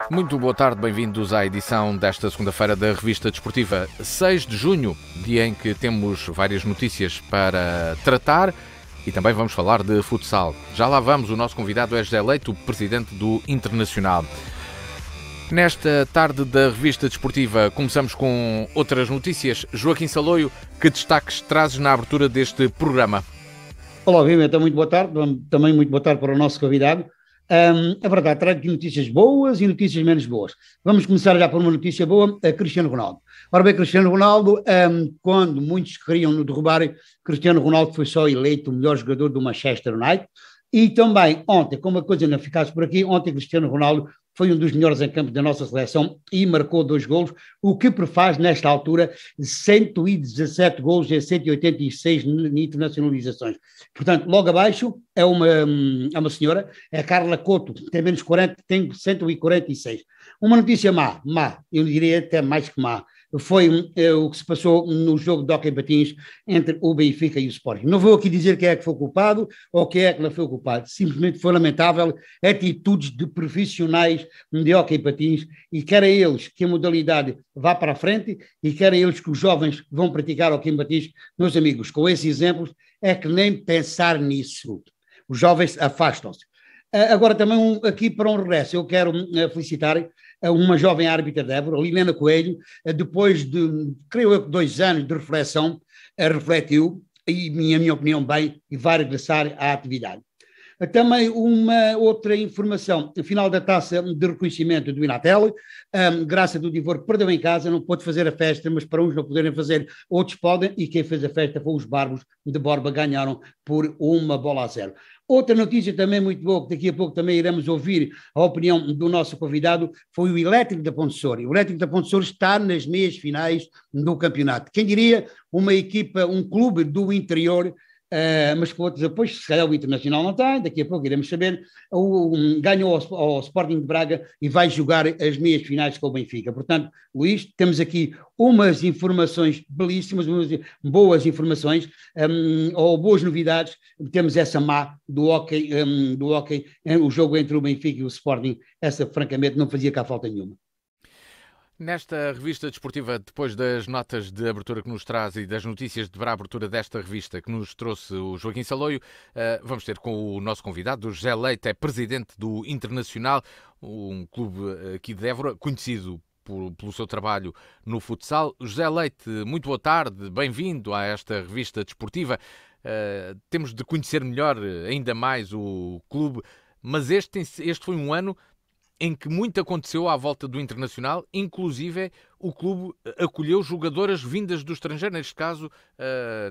Muito boa tarde, bem-vindos à edição desta segunda-feira da Revista Desportiva, 6 de junho, dia em que temos várias notícias para tratar e também vamos falar de futsal. Já lá vamos, o nosso convidado é José Leite, o presidente do Internacional. Nesta tarde da Revista Desportiva começamos com outras notícias. Joaquim Saloio, que destaques trazes na abertura deste programa? Olá, obviamente, muito boa tarde, também muito boa tarde para o nosso convidado. É verdade, trago aqui notícias boas e notícias menos boas. Vamos começar já por uma notícia boa, a Cristiano Ronaldo. Ora bem, Cristiano Ronaldo, quando muitos queriam no derrubar, Cristiano Ronaldo foi só eleito o melhor jogador do Manchester United. E também ontem, como a coisa não ficasse por aqui, ontem Cristiano Ronaldo foi um dos melhores em campo da nossa seleção e marcou 2 golos, o que prefaz nesta altura 117 golos em 186 internacionalizações. Portanto, logo abaixo é uma senhora, é a Carla Couto, que tem menos 40, tem 146. Uma notícia má, eu diria até mais que má, foi o que se passou no jogo de hóquei patins entre o Benfica e o Sporting. Não vou aqui dizer quem é que foi culpado ou quem é que não foi culpado, simplesmente foi lamentável atitudes de profissionais de hóquei patins e quer a eles que a modalidade vá para a frente e quer a eles que os jovens vão praticar hóquei patins. Meus amigos, com esses exemplos é que nem pensar nisso. Os jovens afastam-se. Agora também aqui para um regresso, eu quero felicitar uma jovem árbitra de Évora, Liliana Coelho, depois de, creio eu, 2 anos de reflexão, refletiu e, na minha opinião, bem, e vai regressar à atividade. Também uma outra informação, o final da taça de reconhecimento do Inatel, Graça do Divor perdeu em casa, não pôde fazer a festa, mas para uns não poderem fazer, outros podem, e quem fez a festa foi os Barbos de Borba, ganharam por 1-0. Outra notícia também muito boa, que daqui a pouco também iremos ouvir a opinião do nosso convidado, foi o Elétrico da Ponte Sor. O Elétrico da Ponte Sor está nas meias finais do campeonato. Quem diria uma equipa, um clube do interior, mas que outros depois, se calhar o Internacional não tem, daqui a pouco iremos saber, ganhou ao Sporting de Braga e vai jogar as meias finais com o Benfica. Portanto, Luís, temos aqui umas informações belíssimas, umas boas informações, ou boas novidades. Temos essa má do hóquei, o jogo entre o Benfica e o Sporting, essa francamente não fazia cá falta nenhuma. Nesta revista desportiva, depois das notas de abertura que nos traz e das notícias de a abertura desta revista que nos trouxe o Joaquim Saloio, vamos ter com o nosso convidado, o José Leite, é presidente do Internacional, um clube aqui de Évora, conhecido pelo seu trabalho no futsal. José Leite, muito boa tarde, bem-vindo a esta revista desportiva. Temos de conhecer melhor ainda mais o clube, mas este foi um ano em que muito aconteceu à volta do Internacional, inclusive o clube acolheu jogadoras vindas do estrangeiro, neste caso,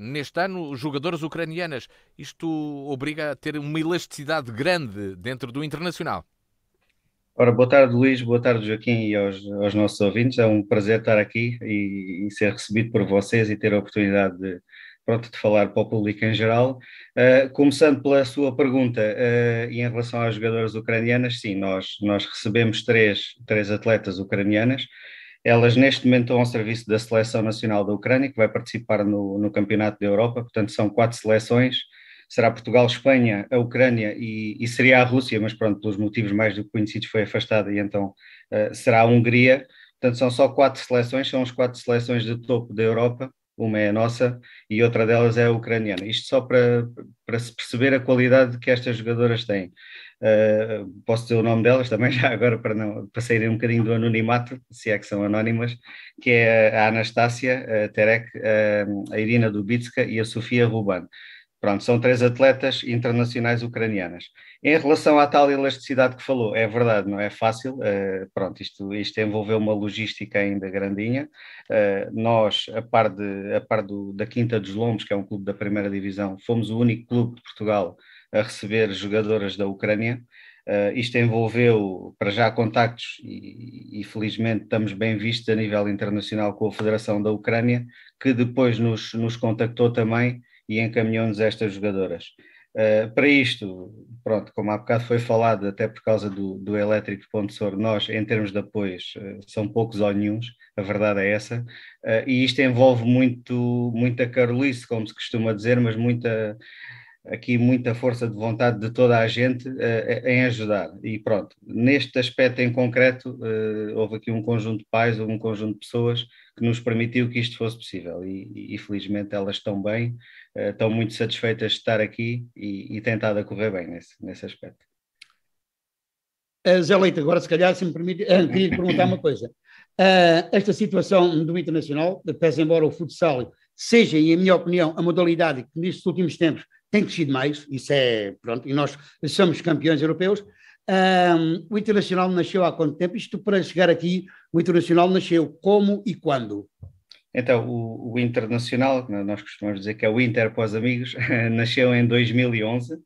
neste ano, jogadoras ucranianas. Isto obriga a ter uma elasticidade grande dentro do Internacional. Ora, boa tarde, Luís, boa tarde, Joaquim, e aos nossos ouvintes. É um prazer estar aqui e ser recebido por vocês e ter a oportunidade de falar para o público em geral. Começando pela sua pergunta, e em relação às jogadoras ucranianas, sim, nós recebemos três atletas ucranianas. Elas neste momento estão ao serviço da Seleção Nacional da Ucrânia, que vai participar no Campeonato da Europa, portanto são 4 seleções. Será Portugal, Espanha, a Ucrânia e seria a Rússia, mas pronto, pelos motivos mais do que conhecidos foi afastada e então será a Hungria. Portanto, são só 4 seleções, são as 4 seleções de topo da Europa, uma é a nossa e outra delas é a ucraniana. Isto só para se perceber a qualidade que estas jogadoras têm. Posso dizer o nome delas também, já agora para saírem um bocadinho do anonimato, se é que são anónimas, que é a Anastácia, a Terek, a Irina Dubitska e a Sofia Ruban. Pronto, são 3 atletas internacionais ucranianas. Em relação à tal elasticidade que falou, é verdade, não é fácil. Pronto, isto envolveu uma logística ainda grandinha. Nós, a par da Quinta dos Lombos, que é um clube da primeira divisão, fomos o único clube de Portugal a receber jogadoras da Ucrânia. Isto envolveu, para já, contactos e felizmente estamos bem vistos a nível internacional com a Federação da Ucrânia, que depois nos contactou também e encaminhou-nos estas jogadoras. Para isto, pronto, como há bocado foi falado, até por causa do Elétrico de Ponte Sor, nós, em termos de apoios, são poucos ou nenhuns, a verdade é essa, e isto envolve muita carolice, como se costuma dizer, mas muita aqui muita força de vontade de toda a gente em ajudar. E pronto, neste aspecto em concreto, houve aqui um conjunto de pais, houve um conjunto de pessoas que nos permitiu que isto fosse possível. E felizmente elas estão bem, estão muito satisfeitas de estar aqui e têm estado a correr bem nesse aspecto. Zé Leite, agora se calhar, se me permite, queria lhe perguntar uma coisa. Esta situação do internacional, pese embora o futsal seja, em minha opinião, a modalidade que nestes últimos tempos tem crescido mais, isso é, pronto, e nós somos campeões europeus. O internacional nasceu há quanto tempo? Isto para chegar aqui, o internacional nasceu como e quando? Então, o internacional, nós costumamos dizer que é o Inter para os amigos, nasceu em 2011.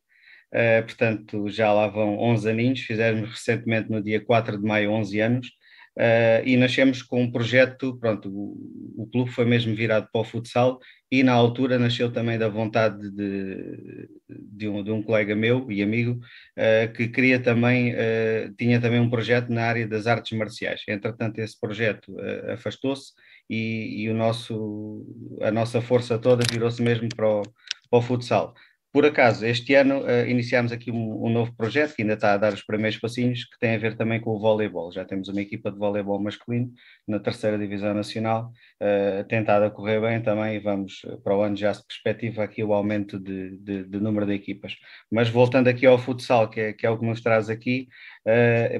Portanto, já lá vão 11 aninhos, fizemos recentemente no dia 4 de maio 11 anos, e nascemos com um projeto, pronto, o clube foi mesmo virado para o futsal e na altura nasceu também da vontade de um colega meu e amigo, que queria também, tinha também um projeto na área das artes marciais. Entretanto, esse projeto afastou-se e a nossa força toda virou-se mesmo para o futsal. Por acaso, este ano iniciámos aqui um novo projeto que ainda está a dar os primeiros passinhos, que tem a ver também com o voleibol. Já temos uma equipa de voleibol masculino na terceira divisão nacional, tentado a correr bem também, e vamos para o ano já se perspectiva aqui o aumento de número de equipas. Mas voltando aqui ao futsal, que é o que nos traz aqui,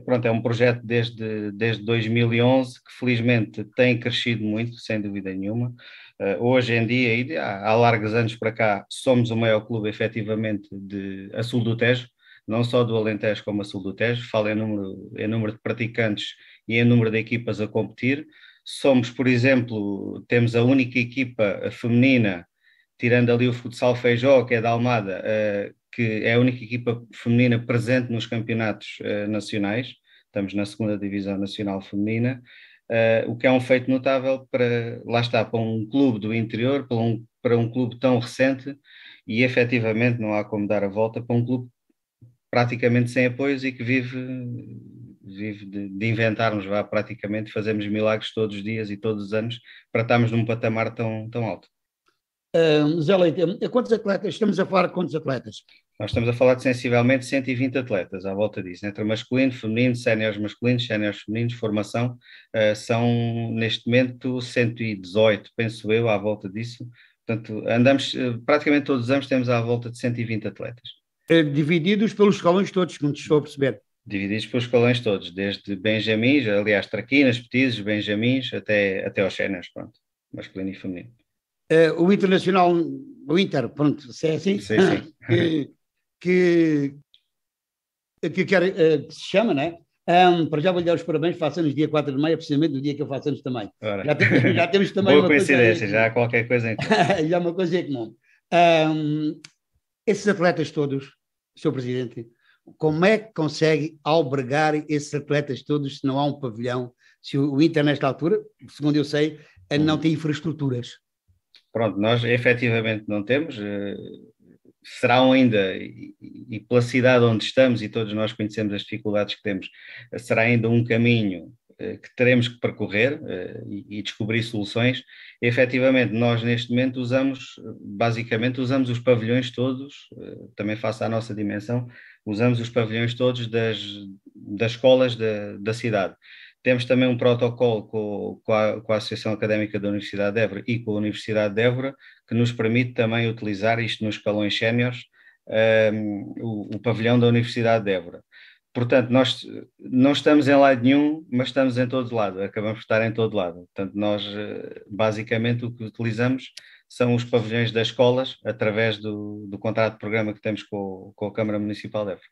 pronto, é um projeto desde 2011 que felizmente tem crescido muito, sem dúvida nenhuma. Hoje em dia, e há largos anos para cá, somos o maior clube efetivamente a sul do Tejo, não só do Alentejo como a sul do Tejo, falo em número de praticantes e em número de equipas a competir. Somos, por exemplo, temos a única equipa feminina, tirando ali o Futsal Feijó, que é da Almada, que é a única equipa feminina presente nos campeonatos nacionais. Estamos na segunda divisão nacional feminina. O que é um feito notável lá está, para um clube do interior, para um clube tão recente, e efetivamente não há como dar a volta para um clube praticamente sem apoios e que vive de inventarmos, praticamente fazemos milagres todos os dias e todos os anos para estarmos num patamar tão alto. Zé Leite, quantos atletas? Estamos a falar de quantos atletas? Nós estamos a falar de sensivelmente 120 atletas à volta disso, entre masculino, feminino, séniores masculinos, séniores femininos, formação, são neste momento 118, penso eu, à volta disso. Portanto, andamos, praticamente todos os anos temos à volta de 120 atletas. Divididos pelos escalões todos, como te estou a perceber. Divididos pelos escalões todos, desde benjamins, aliás, traquinas, petizes, benjamins, até aos séniores, pronto, masculino e feminino. O Internacional, o Inter, pronto, se é assim, sim, sim. que se chama, né? Para já vou-lhe dar os parabéns, faço anos dia 4 de maio, precisamente no dia que eu faço anos também. Já temos também boa coincidência, já há qualquer coisa em comum. Já uma coisa em comum. Esses atletas todos, Sr. Presidente, como é que consegue albergar esses atletas todos se não há um pavilhão? Se o Inter, nesta altura, segundo eu sei, não tem infraestruturas. Pronto, nós efetivamente não temos, serão ainda, e pela cidade onde estamos, e todos nós conhecemos as dificuldades que temos, será ainda um caminho que teremos que percorrer e descobrir soluções. E, efetivamente, nós neste momento basicamente usamos os pavilhões todos, também face à nossa dimensão, usamos os pavilhões todos das escolas da cidade. Temos também um protocolo com a Associação Académica da Universidade de Évora e com a Universidade de Évora, que nos permite também utilizar isto nos escalões séniores, o pavilhão da Universidade de Évora. Portanto, nós não estamos em lado nenhum, mas estamos em todo lado, acabamos de estar em todo lado. Portanto, nós basicamente o que utilizamos são os pavilhões das escolas, através do contrato de programa que temos com a Câmara Municipal de Évora.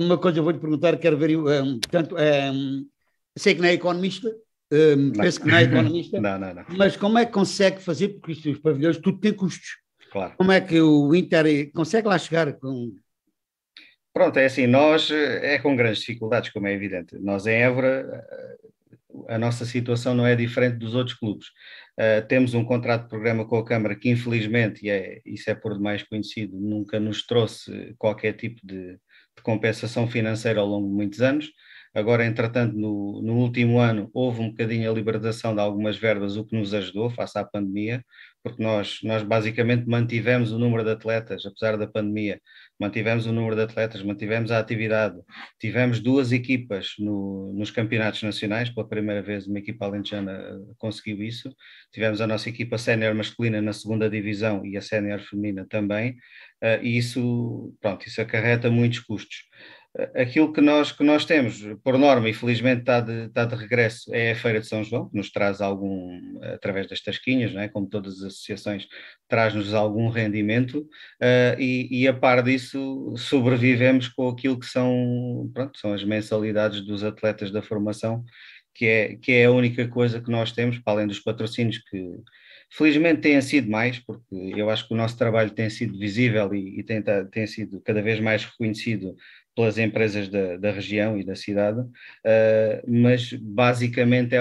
Uma coisa eu vou-lhe perguntar, quero ver, portanto, sei que não é economista, penso que não é economista, não. Mas como é que consegue fazer, porque isto, os pavilhões, tudo tem custos. Claro. Como é que o Inter consegue lá chegar com... Pronto, é assim, nós com grandes dificuldades, como é evidente. Nós em Évora, a nossa situação não é diferente dos outros clubes. Temos um contrato de programa com a Câmara que, infelizmente, isso é por demais conhecido, nunca nos trouxe qualquer tipo de compensação financeira ao longo de muitos anos. Agora, entretanto, no último ano, houve um bocadinho a libertação de algumas verbas, o que nos ajudou face à pandemia. porque nós basicamente mantivemos o número de atletas, apesar da pandemia, mantivemos o número de atletas, mantivemos a atividade, tivemos 2 equipas nos campeonatos nacionais, pela primeira vez uma equipa alentejana conseguiu isso, tivemos a nossa equipa sénior masculina na segunda divisão e a sénior feminina também, e isso acarreta muitos custos. Aquilo que nós temos, por norma, e felizmente está de regresso, é a Feira de São João, que nos traz através das tasquinhas, não é? Como todas as associações, traz-nos algum rendimento, e a par disso sobrevivemos com aquilo que são as mensalidades dos atletas da formação, que é a única coisa que nós temos, para além dos patrocínios que felizmente têm sido mais, porque eu acho que o nosso trabalho tem sido visível e tem sido cada vez mais reconhecido pelas empresas da região e da cidade, mas basicamente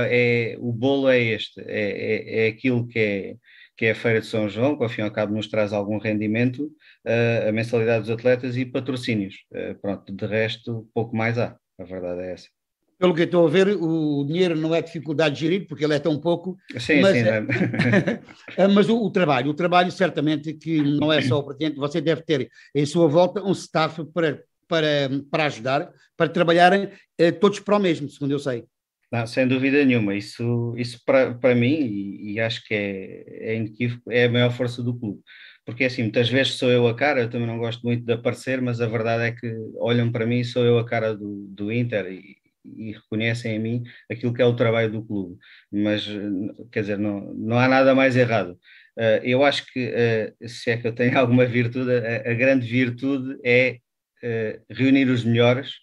o bolo é este, é aquilo que é a Feira de São João, que ao fim e ao cabo nos traz algum rendimento, a mensalidade dos atletas e patrocínios. De resto, pouco mais há, a verdade é essa. Pelo que eu estou a ver, o dinheiro não é dificuldade de gerir, porque ele é tão pouco. Sim, mas, sim. Mas o trabalho certamente que não é só o presidente, você deve ter em sua volta um staff para ajudar, para trabalharem todos para o mesmo, segundo eu sei. Não, sem dúvida nenhuma, isso para mim, e acho que é inequívoco, é a maior força do clube. Porque assim, muitas vezes sou eu a cara, eu também não gosto muito de aparecer, mas a verdade é que olham para mim, sou eu a cara do Inter e reconhecem em mim aquilo que é o trabalho do clube. Mas, quer dizer, não há nada mais errado. Eu acho que, se é que eu tenho alguma virtude, a grande virtude é reunir os melhores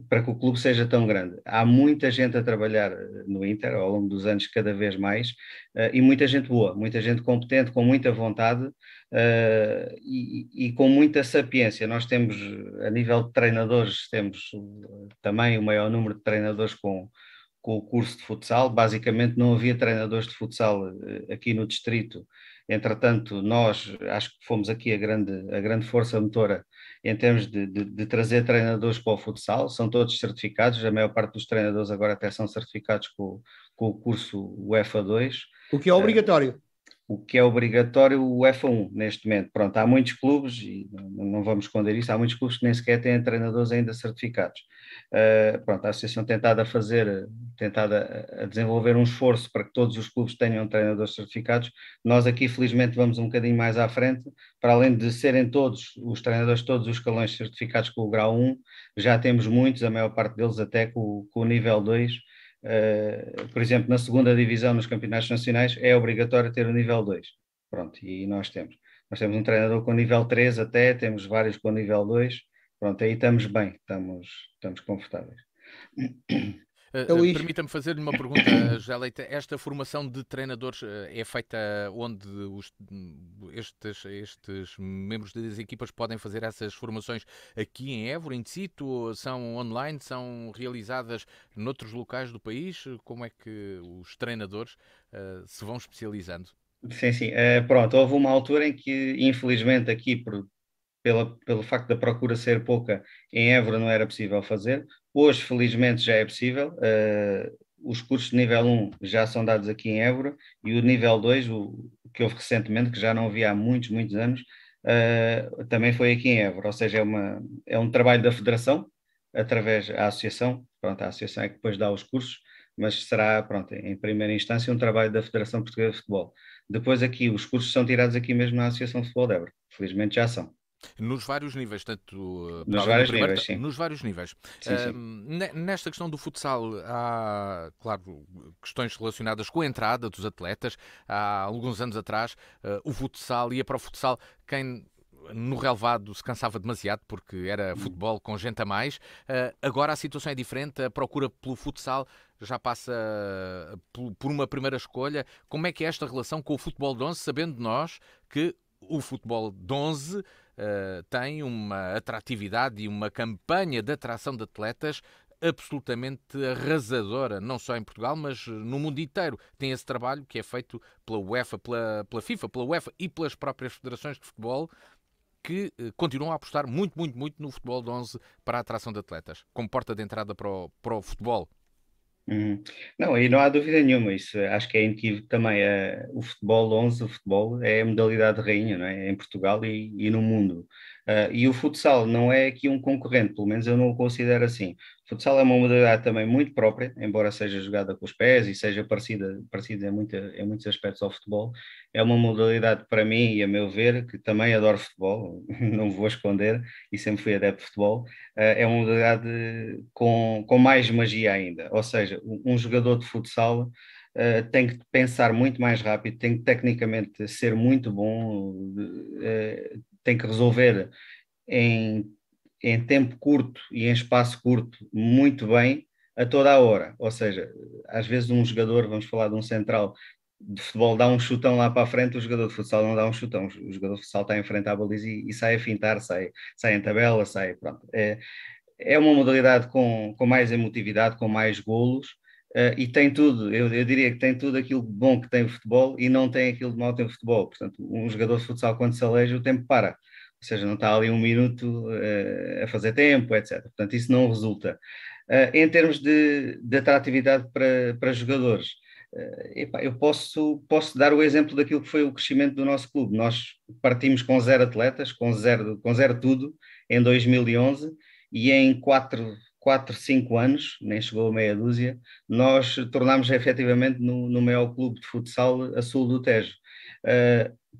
para que o clube seja tão grande. Há muita gente a trabalhar no Inter ao longo dos anos, cada vez mais, e muita gente boa, muita gente competente, com muita vontade e com muita sapiência. Nós temos, a nível de treinadores, temos também o maior número de treinadores com o curso de futsal. Basicamente não havia treinadores de futsal aqui no distrito. Entretanto, nós acho que fomos aqui a grande força motora em termos de trazer treinadores para o futsal. São todos certificados, a maior parte dos treinadores agora até são certificados com o curso UEFA 2. O que é obrigatório. O que é obrigatório, o UEFA 1, neste momento. Pronto, há muitos clubes, e não vamos esconder isso, há muitos clubes que nem sequer têm treinadores ainda certificados. A Associação tem estado a desenvolver um esforço para que todos os clubes tenham treinadores certificados. Nós aqui, felizmente, vamos um bocadinho mais à frente, para além de serem todos os treinadores, todos os escalões certificados com o grau 1, já temos muitos, a maior parte deles até com o nível 2. Por exemplo, na segunda divisão nos campeonatos nacionais é obrigatório ter o nível 2. Pronto, e nós temos um treinador com nível 3 até, temos vários com nível 2. Pronto, aí estamos bem, estamos confortáveis. Permita-me fazer-lhe uma pergunta, José Leite. Esta formação de treinadores é feita onde estes membros das equipas podem fazer essas formações aqui em Évora, in situ? São online? São realizadas noutros locais do país? Como é que os treinadores se vão especializando? Sim. Pronto, houve uma altura em que, infelizmente, aqui pelo facto da procura ser pouca, em Évora não era possível fazer. Hoje, felizmente, já é possível. Os cursos de nível 1 já são dados aqui em Évora e o nível 2, o que houve recentemente, que já não havia há muitos anos, também foi aqui em Évora. Ou seja, é um trabalho da Federação, através da Associação. Pronto, a Associação é que depois dá os cursos, mas será, em primeira instância, um trabalho da Federação Portuguesa de Futebol. Depois aqui, os cursos são tirados aqui mesmo na Associação de Futebol de Évora. Felizmente já são. Nos vários níveis, tanto nos vários níveis, sim. Nos vários níveis. Sim. Nesta questão do futsal, há, claro, questões relacionadas com a entrada dos atletas. Há alguns anos atrás, o futsal ia para o futsal quem no relevado se cansava demasiado porque era futebol com gente a mais. Agora a situação é diferente, a procura pelo futsal já passa por uma primeira escolha. Como é que é esta relação com o futebol de 11, sabendo nós que o futebol de 11 tem uma atratividade e uma campanha de atração de atletas absolutamente arrasadora, não só em Portugal, mas no mundo inteiro. Tem esse trabalho que é feito pela UEFA, pela FIFA, pela UEFA e pelas próprias federações de futebol, que continuam a apostar muito no futebol de 11 para a atração de atletas, como porta de entrada para o futebol. Uhum. Não, aí não há dúvida nenhuma, isso acho que é inequívoco também. O futebol 11, o futebol é a modalidade rainha, não é? Em Portugal e no mundo. E o futsal não é aqui um concorrente, pelo menos eu não o considero assim. O futsal é uma modalidade também muito própria, embora seja jogada com os pés e seja parecida em muitos aspectos ao futebol. É uma modalidade para mim e a meu ver, que também adoro futebol, não vou esconder, e sempre fui adepto de futebol. É uma modalidade com mais magia ainda. Ou seja, um jogador de futsal tem que pensar muito mais rápido, tem que tecnicamente ser muito bom, tem que resolver em, em tempo curto e em espaço curto muito bem a toda a hora. Ou seja, às vezes um jogador, vamos falar de um central de futebol, dá um chutão lá para a frente, o jogador de futsal não dá um chutão, o jogador de futsal está em frente à baliza e sai a fintar, sai em tabela, sai, pronto. É uma modalidade com mais emotividade, com mais golos, e tem tudo, eu diria que tem tudo aquilo de bom que tem o futebol e não tem aquilo de mau que tem o futebol. Portanto, um jogador de futsal, quando se aleja, o tempo para. Ou seja, não está ali um minuto a fazer tempo, etc. Portanto, isso não resulta. Em termos de atratividade para jogadores, epá, eu posso dar o exemplo daquilo que foi o crescimento do nosso clube. Nós partimos com 0 atletas, com zero tudo, em 2011, e em 5 anos, nem chegou a meia dúzia, nós tornámos efetivamente no maior clube de futsal a sul do Tejo.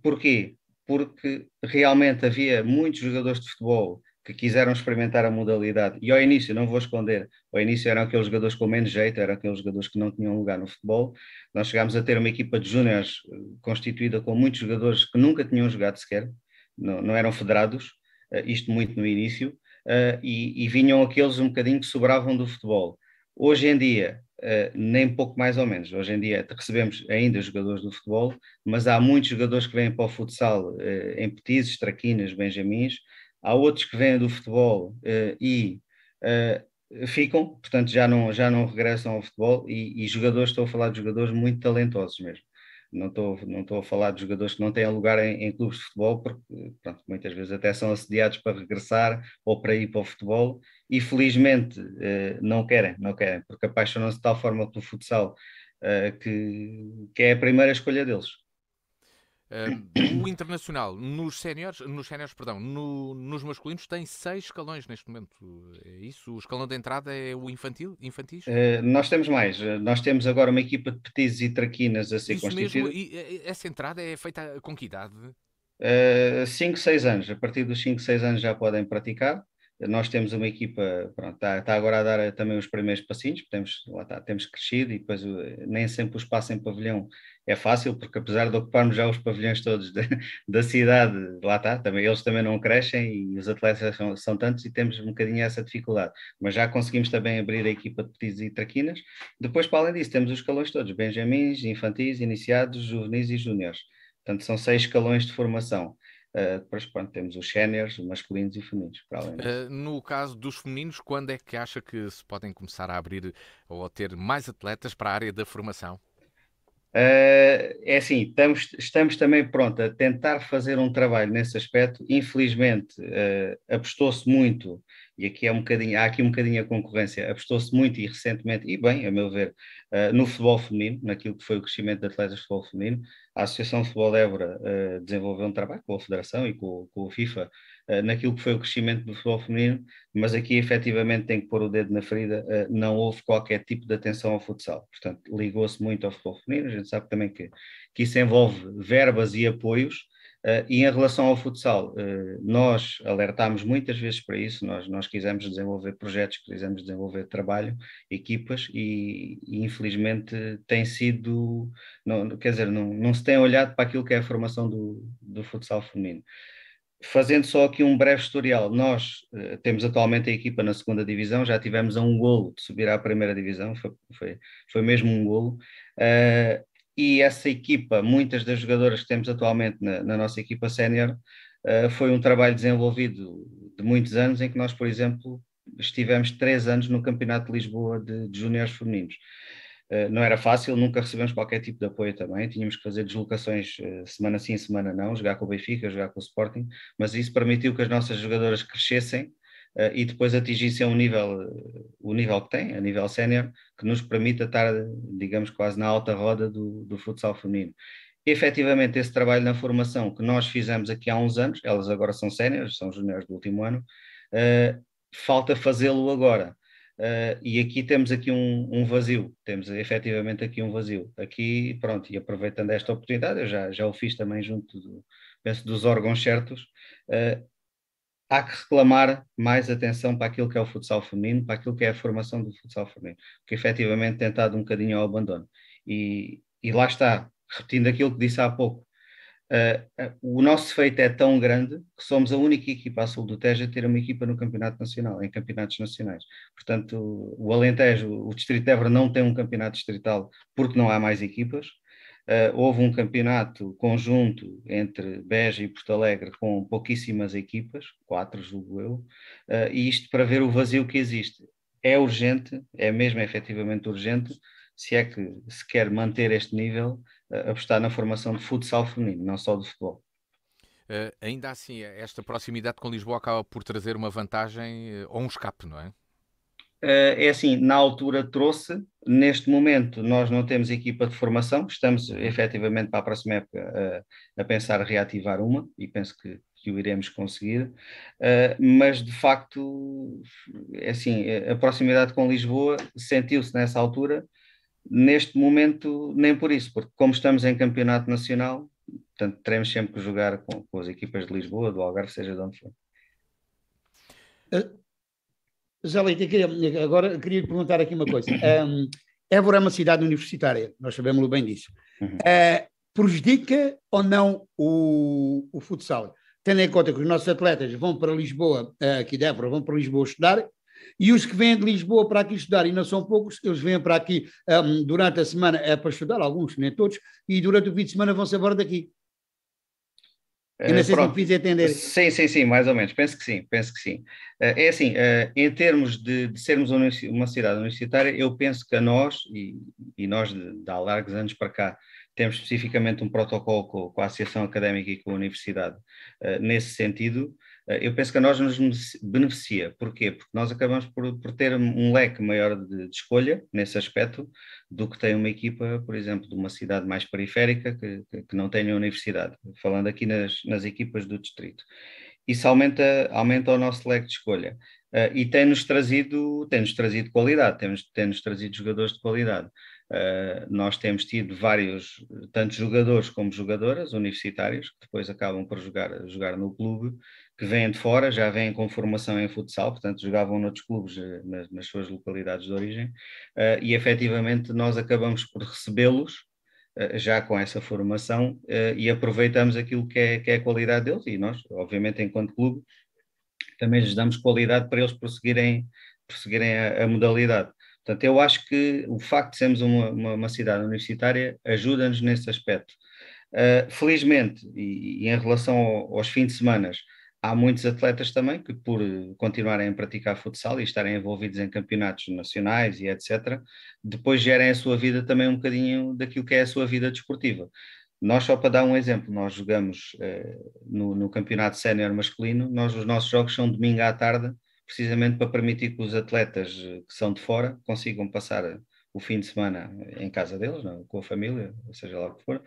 Porquê? Porque realmente havia muitos jogadores de futebol que quiseram experimentar a modalidade, e ao início, não vou esconder, ao início eram aqueles jogadores com menos jeito, eram aqueles jogadores que não tinham lugar no futebol. Nós chegámos a ter uma equipa de júniores constituída com muitos jogadores que nunca tinham jogado sequer, não eram federados, isto muito no início, e vinham aqueles um bocadinho que sobravam do futebol. Hoje em dia, nem pouco mais ou menos, hoje em dia recebemos ainda jogadores do futebol, mas há muitos jogadores que vêm para o futsal em petizes, traquinas, benjamins, há outros que vêm do futebol e ficam, portanto já não regressam ao futebol, e jogadores, estou a falar de jogadores muito talentosos mesmo. Não estou a falar de jogadores que não têm lugar em clubes de futebol, porque pronto, muitas vezes até são assediados para regressar ou para ir para o futebol, e felizmente não querem, porque apaixonam-se de tal forma pelo futsal que é a primeira escolha deles. O Internacional, nos séniores, perdão, nos masculinos tem 6 escalões neste momento. É isso? O escalão de entrada é o infantis? Nós temos mais, nós temos agora uma equipa de petizes e traquinas a ser Isso mesmo, constituída. e essa entrada é feita com que idade? 5, 6 anos, a partir dos 5, 6 anos já podem praticar. Nós temos uma equipa, pronto, está agora a dar também os primeiros passinhos, lá está, temos crescido, e depois nem sempre o espaço em pavilhão é fácil, porque apesar de ocuparmos já os pavilhões todos da cidade, lá está, também, eles também não crescem e os atletas são tantos, e temos um bocadinho essa dificuldade, mas já conseguimos também abrir a equipa de petizes e traquinas. Depois, para além disso, temos os escalões todos, benjamins, infantis, iniciados, juvenis e júniores. Portanto, são 6 escalões de formação. Depois, pronto, temos os séniores, masculinos e femininos, para além disso. No caso dos femininos, quando é que acha que se podem começar a abrir ou a ter mais atletas para a área da formação? É assim, estamos também pronto a tentar fazer um trabalho nesse aspecto. Infelizmente, apostou-se muito, e aqui há aqui um bocadinho a concorrência, apostou-se muito e recentemente, e bem, a meu ver, no futebol feminino, naquilo que foi o crescimento de atletas de futebol feminino. A Associação de Futebol de Évora desenvolveu um trabalho com a Federação e com a FIFA naquilo que foi o crescimento do futebol feminino, mas aqui efetivamente tem que pôr o dedo na ferida, não houve qualquer tipo de atenção ao futsal. Portanto, ligou-se muito ao futebol feminino, a gente sabe também que isso envolve verbas e apoios. E em relação ao futsal, nós alertámos muitas vezes para isso, nós quisemos desenvolver projetos, quisemos desenvolver trabalho, equipas, e infelizmente tem sido, não, quer dizer, não se tem olhado para aquilo que é a formação do futsal feminino. Fazendo só aqui um breve historial, nós temos atualmente a equipa na segunda divisão, já tivemos a um golo de subir à primeira divisão, foi mesmo um golo, e essa equipa, muitas das jogadoras que temos atualmente na nossa equipa sénior, foi um trabalho desenvolvido de muitos anos, em que nós, por exemplo, estivemos 3 anos no Campeonato de Lisboa de Júniores Femininos. Não era fácil, nunca recebemos qualquer tipo de apoio também, tínhamos que fazer deslocações semana sim, semana não, jogar com o Benfica, jogar com o Sporting, mas isso permitiu que as nossas jogadoras crescessem e depois atingissem o nível que tem, a nível sénior, que nos permita estar, digamos, quase na alta roda do futsal feminino. Efetivamente, esse trabalho na formação que nós fizemos aqui há uns anos, elas agora são séniores, são juniores do último ano, falta fazê-lo agora. E aqui temos aqui um vazio, temos efetivamente aqui um vazio. Aqui, pronto, e aproveitando esta oportunidade, eu já o fiz também junto, penso, dos órgãos certos, há que reclamar mais atenção para aquilo que é o futsal feminino, para aquilo que é a formação do futsal feminino, que efetivamente tem estado um bocadinho ao abandono. E lá está, repetindo aquilo que disse há pouco, o nosso feito é tão grande que somos a única equipa a sul do Tejo a ter uma equipa no campeonato nacional, em campeonatos nacionais. Portanto, o Alentejo, o Distrito de Évora não tem um campeonato distrital porque não há mais equipas. Houve um campeonato conjunto entre Beja e Porto Alegre com pouquíssimas equipas, 4, julgo eu, e isto para ver o vazio que existe. É urgente, é mesmo efetivamente urgente, se é que se quer manter este nível, apostar na formação de futsal feminino, não só de futebol. Ainda assim, esta proximidade com Lisboa acaba por trazer uma vantagem ou um escape, não é? É assim, na altura trouxe, neste momento nós não temos equipa de formação, estamos efetivamente para a próxima época a pensar reativar uma, e penso que o iremos conseguir, mas de facto, é assim, a proximidade com Lisboa sentiu-se nessa altura, neste momento nem por isso, porque como estamos em campeonato nacional, portanto teremos sempre que jogar com as equipas de Lisboa, do Algarve, seja de onde for. Zé Leite, agora queria lhe perguntar aqui uma coisa. Évora é uma cidade universitária, nós sabemos bem disso. Uhum. Prejudica ou não o futsal? Tendo em conta que os nossos atletas vão para Lisboa, aqui de Évora, vão para Lisboa estudar, e os que vêm de Lisboa para aqui estudar, e não são poucos, eles vêm para aqui durante a semana para estudar, alguns, nem todos, e durante o fim de semana vão-se embora daqui. Eu não sei se me fiz entender. Sim, mais ou menos, penso que sim. É assim, em termos de sermos uma cidade universitária, eu penso que a nós, e nós de há largos anos para cá, temos especificamente um protocolo com a Associação Académica e com a Universidade nesse sentido. Eu penso que a nós nos beneficia. Porquê? Porque nós acabamos por ter um leque maior de escolha nesse aspecto do que tem uma equipa, por exemplo, de uma cidade mais periférica que não tenha universidade, falando aqui nas equipas do distrito. Isso aumenta o nosso leque de escolha. E tem-nos trazido qualidade, tem-nos trazido jogadores de qualidade. Nós temos tido vários, tanto jogadores como jogadoras universitários, que depois acabam por jogar no clube, que vêm de fora, já vêm com formação em futsal, portanto jogavam noutros clubes nas suas localidades de origem, e efetivamente nós acabamos por recebê-los já com essa formação e aproveitamos aquilo que é a qualidade deles, e nós, obviamente, enquanto clube, também lhes damos qualidade para eles prosseguirem a modalidade. Portanto, eu acho que o facto de sermos uma cidade universitária ajuda-nos nesse aspecto. Felizmente, e em relação aos fins de semana, há muitos atletas também que, por continuarem a praticar futsal e estarem envolvidos em campeonatos nacionais e etc., depois gerem a sua vida também um bocadinho daquilo que é a sua vida desportiva. Nós, só para dar um exemplo, nós jogamos no campeonato sénior masculino, os nossos jogos são domingo à tarde, precisamente para permitir que os atletas que são de fora consigam passar o fim de semana em casa deles, não, com a família, seja lá o que for,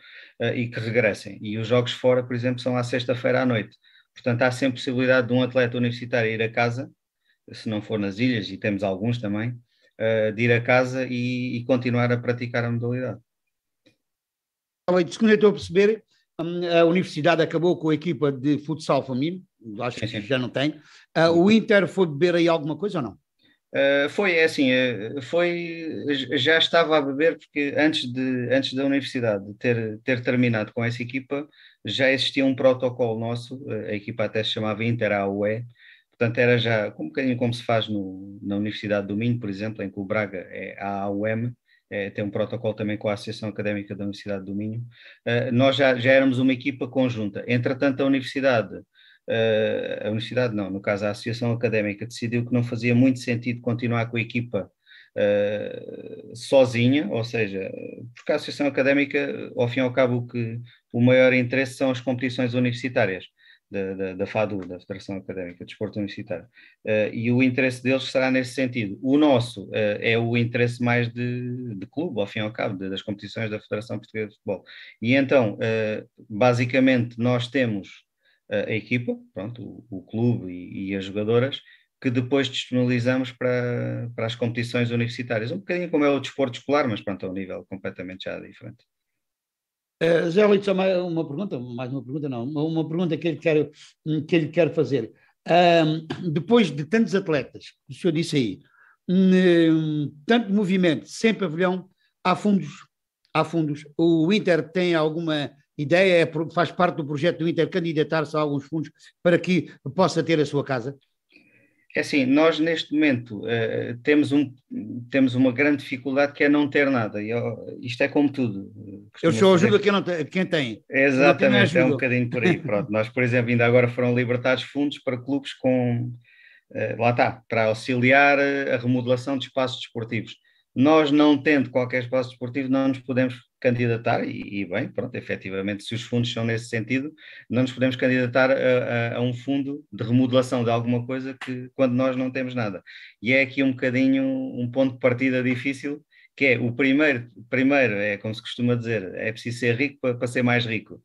e que regressem. E os jogos fora, por exemplo, são à sexta-feira à noite. Portanto, há sempre possibilidade de um atleta universitário ir a casa, se não for nas ilhas, e temos alguns também, de ir a casa e continuar a praticar a modalidade. Segundo eu estou a perceber, a universidade acabou com a equipa de futsal feminino, acho que já não tem. O Inter foi beber aí alguma coisa ou não? Já estava a beber porque antes da universidade ter terminado com essa equipa, já existia um protocolo nosso, a equipa até se chamava Inter AUE, portanto era já um bocadinho como se faz na Universidade do Minho, por exemplo, em que o Braga é a AUM, tem um protocolo também com a Associação Académica da Universidade do Minho. Nós já éramos uma equipa conjunta, entretanto a universidade não, no caso a Associação Académica decidiu que não fazia muito sentido continuar com a equipa sozinha, ou seja, porque a Associação Académica, ao fim e ao cabo, o maior interesse são as competições universitárias. da FADU, da Federação Académica de Desporto Universitário, e o interesse deles será nesse sentido. O nosso é o interesse mais de clube, ao fim e ao cabo, das competições da Federação Portuguesa de Futebol. E então, basicamente, nós temos a equipa, pronto, o clube e as jogadoras, que depois disponibilizamos para as competições universitárias. Um bocadinho como é o desporto escolar, mas pronto, a um nível completamente já diferente. Zé Lito, só mais uma pergunta, não, uma pergunta que ele quer fazer. Depois de tantos atletas, o senhor disse aí, tanto movimento, sem pavilhão, há fundos. O Inter tem alguma ideia, faz parte do projeto do Inter candidatar-se a alguns fundos para que possa ter a sua casa? É assim, nós neste momento temos uma grande dificuldade que é não ter nada. Isto é como tudo. Eu só ajudo quem tem. Exatamente, é um bocadinho por aí. Pronto, nós, por exemplo, ainda agora foram libertados fundos para clubes lá está, para auxiliar a remodelação de espaços desportivos. Nós, não tendo qualquer espaço desportivo, não nos podemos candidatar, e bem, pronto, efetivamente, se os fundos são nesse sentido, não nos podemos candidatar a um fundo de remodelação de alguma coisa quando nós não temos nada. E é aqui um bocadinho um ponto de partida difícil, que é o primeiro é como se costuma dizer, é preciso ser rico para ser mais rico.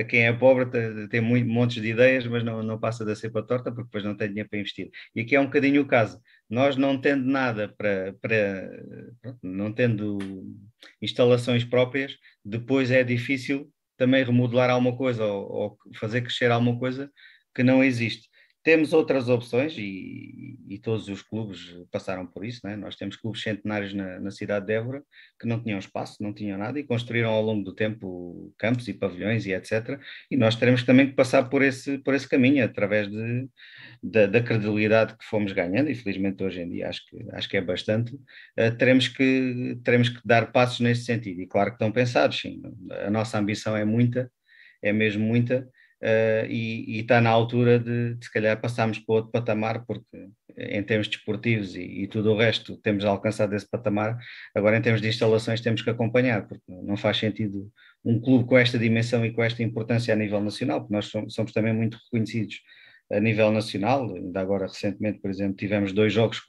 Quem é pobre tem montes de ideias, mas não passa da cepa torta, porque depois não tem dinheiro para investir. E aqui é um bocadinho o caso. Nós, não tendo nada não tendo instalações próprias, depois é difícil também remodelar alguma coisa ou fazer crescer alguma coisa que não existe. Temos outras opções e todos os clubes passaram por isso, né? Nós temos clubes centenários na cidade de Évora que não tinham espaço, não tinham nada e construíram ao longo do tempo campos e pavilhões e etc. E nós teremos também que passar por esse caminho, através da credibilidade que fomos ganhando, e felizmente hoje em dia acho que é bastante, teremos que dar passos nesse sentido. E claro que estão pensados, sim. A nossa ambição é muita, é mesmo muita. E está na altura de se calhar passarmos para outro patamar, porque em termos desportivos e tudo o resto temos alcançado esse patamar. Agora, em termos de instalações, temos que acompanhar, porque não faz sentido um clube com esta dimensão e com esta importância a nível nacional, porque nós somos também muito reconhecidos a nível nacional. Ainda agora, recentemente, por exemplo, tivemos 2 jogos,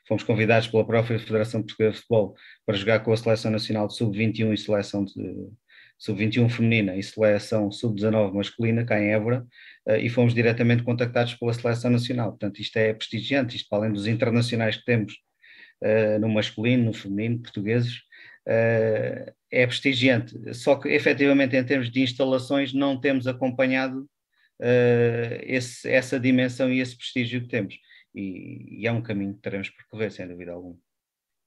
fomos convidados pela própria Federação Portuguesa de Futebol para jogar com a Seleção Nacional de Sub-21 e Seleção de Sub-21 feminina e Seleção Sub-19 masculina, cá em Évora, e fomos diretamente contactados pela Seleção Nacional. Portanto, isto é prestigiante, isto para além dos internacionais que temos no masculino, no feminino, portugueses, é prestigiante. Só que, efetivamente, em termos de instalações, não temos acompanhado essa dimensão e esse prestígio que temos. E é um caminho que teremos que percorrer, sem dúvida alguma.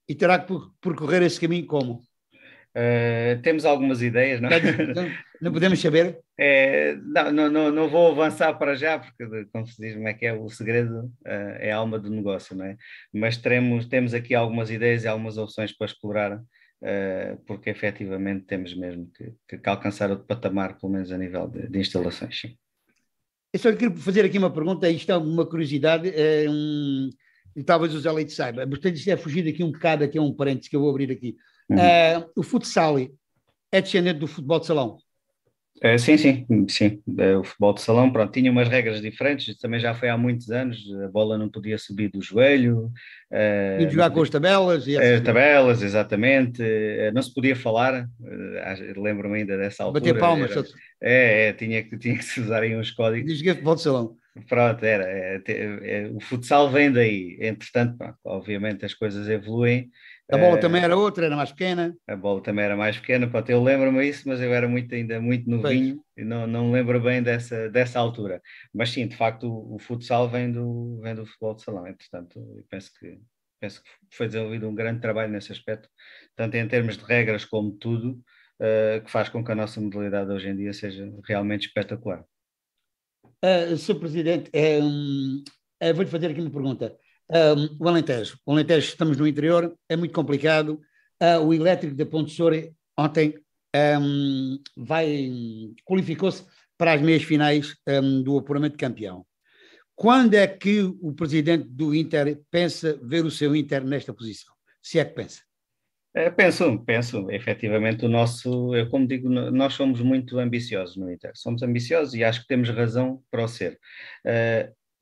E terá que percorrer esse caminho como? Temos algumas ideias, não? Não podemos saber? Não vou avançar para já, porque, como se diz, como é que é, o segredo é a alma do negócio, não é? Mas temos aqui algumas ideias e algumas opções para explorar, porque efetivamente temos mesmo que alcançar outro patamar, pelo menos a nível de instalações, sim. Eu só queria fazer aqui uma pergunta, isto é uma curiosidade, e talvez o Zé Leite saiba, portanto isto é fugir daqui um bocado, aqui é um parênteses que eu vou abrir aqui. O futsal é descendente do futebol de salão? Sim. O futebol de salão, pronto, tinha umas regras diferentes, também já foi há muitos anos, a bola não podia subir do joelho. E jogar com as tabelas. As tabelas, exatamente, não se podia falar, lembro-me ainda dessa altura. Bater palmas. Tinha que se usarem uns códigos. E joguei futebol de salão. Pronto, o futsal vem daí, entretanto, pronto, obviamente as coisas evoluem. A bola também era outra, era mais pequena. A bola também era mais pequena, pronto, eu lembro-me isso, mas eu era ainda muito novinho e não me lembro bem dessa altura. Mas sim, de facto, o futsal vem do futebol de salão, entretanto, eu penso que foi desenvolvido um grande trabalho nesse aspecto, tanto em termos de regras como tudo, que faz com que a nossa modalidade hoje em dia seja realmente espetacular. Sr. Presidente, vou-lhe fazer aqui uma pergunta. O Alentejo, estamos no interior, é muito complicado. O Elétrico da Ponte Soura ontem qualificou-se para as meias finais do apuramento de campeão. Quando é que o presidente do Inter pensa ver o seu Inter nesta posição? Se é que pensa? Penso, efetivamente eu como digo, nós somos muito ambiciosos no Inter, somos ambiciosos e acho que temos razão para o ser.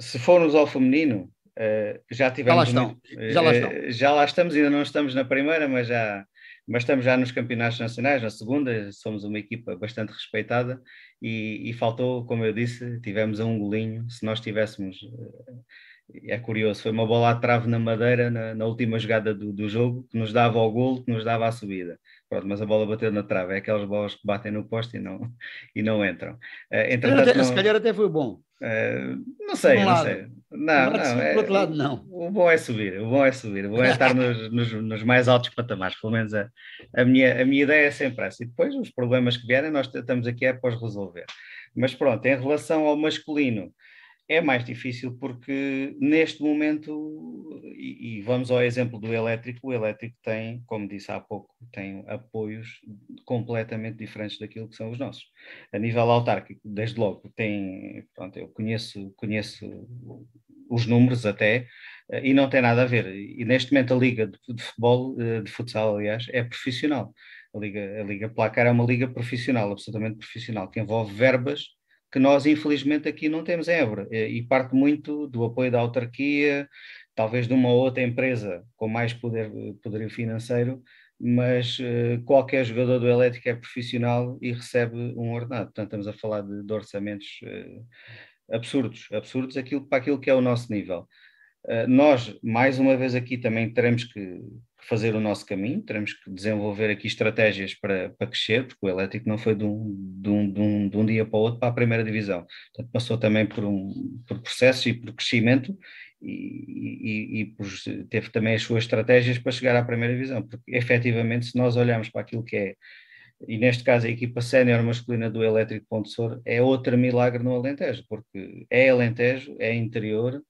Se formos ao feminino, já Já lá tivemos muito, estão, já lá estão. já lá estamos, ainda não estamos na primeira, mas estamos já nos campeonatos nacionais, na segunda, somos uma equipa bastante respeitada e faltou, como eu disse, tivemos a um golinho, se nós tivéssemos é curioso, foi uma bola à trave na Madeira na última jogada do jogo, que nos dava o golo, que nos dava a subida. Pronto, mas a bola bateu na trave, é aquelas bolas que batem no poste e não entram. Entretanto, Se calhar até foi bom, não por um sei, não sei. lado. Por um Não, lado não, sim, por outro lado não. o bom é subir, o bom é subir, o bom é estar nos mais altos patamares, pelo menos a minha ideia é sempre essa. E depois os problemas que vierem, nós estamos aqui para os resolver. Mas pronto, em relação ao masculino, é mais difícil porque neste momento, e vamos ao exemplo do elétrico, o elétrico tem, como disse há pouco, tem apoios completamente diferentes daquilo que são os nossos. A nível autárquico, desde logo, pronto, eu conheço os números até, e não tem nada a ver. E neste momento a liga de futebol, de futsal, aliás, é profissional. A liga Placar é uma liga profissional, absolutamente profissional, que envolve verbas que nós, infelizmente, aqui não temos em Évora, e parte muito do apoio da autarquia, talvez de uma outra empresa com mais poderio financeiro, mas qualquer jogador do Elétrico é profissional e recebe um ordenado. Portanto, estamos a falar de orçamentos absurdos para aquilo que é o nosso nível. Nós, mais uma vez aqui, também teremos que fazer o nosso caminho, teremos que desenvolver aqui estratégias para crescer, porque o Elétrico não foi de um dia para o outro para a primeira divisão. Portanto, passou também por processos e por crescimento e teve também as suas estratégias para chegar à primeira divisão, porque efetivamente, se nós olharmos para aquilo que é, e neste caso a equipa sénior masculina do Elétrico Ponte Sor, é outro milagre no Alentejo, porque é Alentejo, é interior,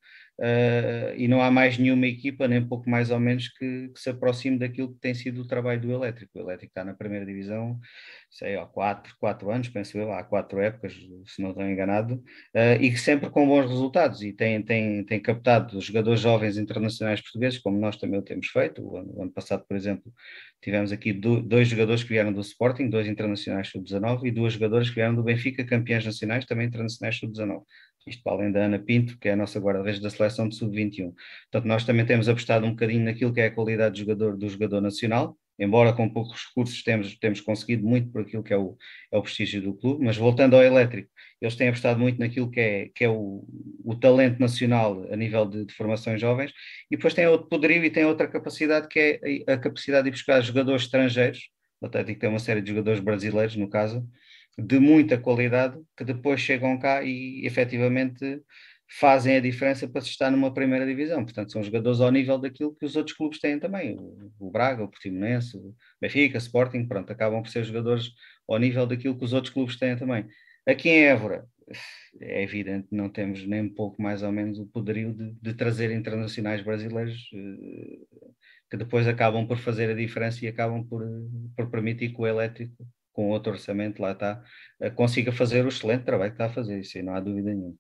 e não há mais nenhuma equipa, nem pouco mais ou menos, que se aproxime daquilo que tem sido o trabalho do Elétrico. O Elétrico está na primeira divisão, sei, há quatro anos, penso eu, há 4 épocas, se não estou enganado, e que sempre com bons resultados, e tem captado jogadores jovens internacionais portugueses, como nós também o temos feito. O ano passado, por exemplo, tivemos aqui dois jogadores que vieram do Sporting, 2 internacionais sub-19, e 2 jogadoras que vieram do Benfica, campeões nacionais, também internacionais sub-19. Isto para além da Ana Pinto, que é a nossa guarda-redes da seleção de sub-21. Portanto, nós também temos apostado um bocadinho naquilo que é a qualidade do jogador nacional, embora com poucos recursos temos conseguido muito por aquilo que é o prestígio do clube, mas voltando ao Elétrico, eles têm apostado muito naquilo que é o talento nacional a nível de formações jovens, e depois tem outro poderio e tem outra capacidade, que é a capacidade de buscar jogadores estrangeiros. O Atlético tem uma série de jogadores brasileiros, no caso, de muita qualidade, que depois chegam cá e efetivamente fazem a diferença para se estar numa primeira divisão. Portanto, são jogadores ao nível daquilo que os outros clubes têm também. O Braga, o Portimonense, o Benfica, o Sporting, pronto, acabam por ser jogadores ao nível daquilo que os outros clubes têm também. Aqui em Évora, é evidente, não temos nem um pouco mais ou menos o poderio de trazer internacionais brasileiros, que depois acabam por fazer a diferença e acabam por permitir que o Elétrico, com outro orçamento, lá está, consiga fazer o excelente trabalho que está a fazer, isso aí não há dúvida nenhuma.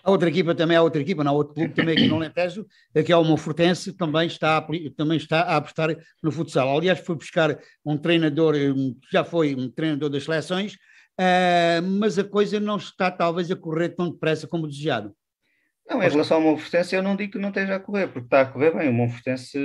Há outra equipa, não há outro clube também aqui no Alentejo, que é o Monfortense, que também está a apostar no futsal. Aliás, foi buscar um treinador, já foi um treinador das seleções, mas a coisa não está talvez a correr tão depressa como desejado. Não, em relação ao Monfortense, eu não digo que não esteja a correr, porque está a correr bem. O Monfortense,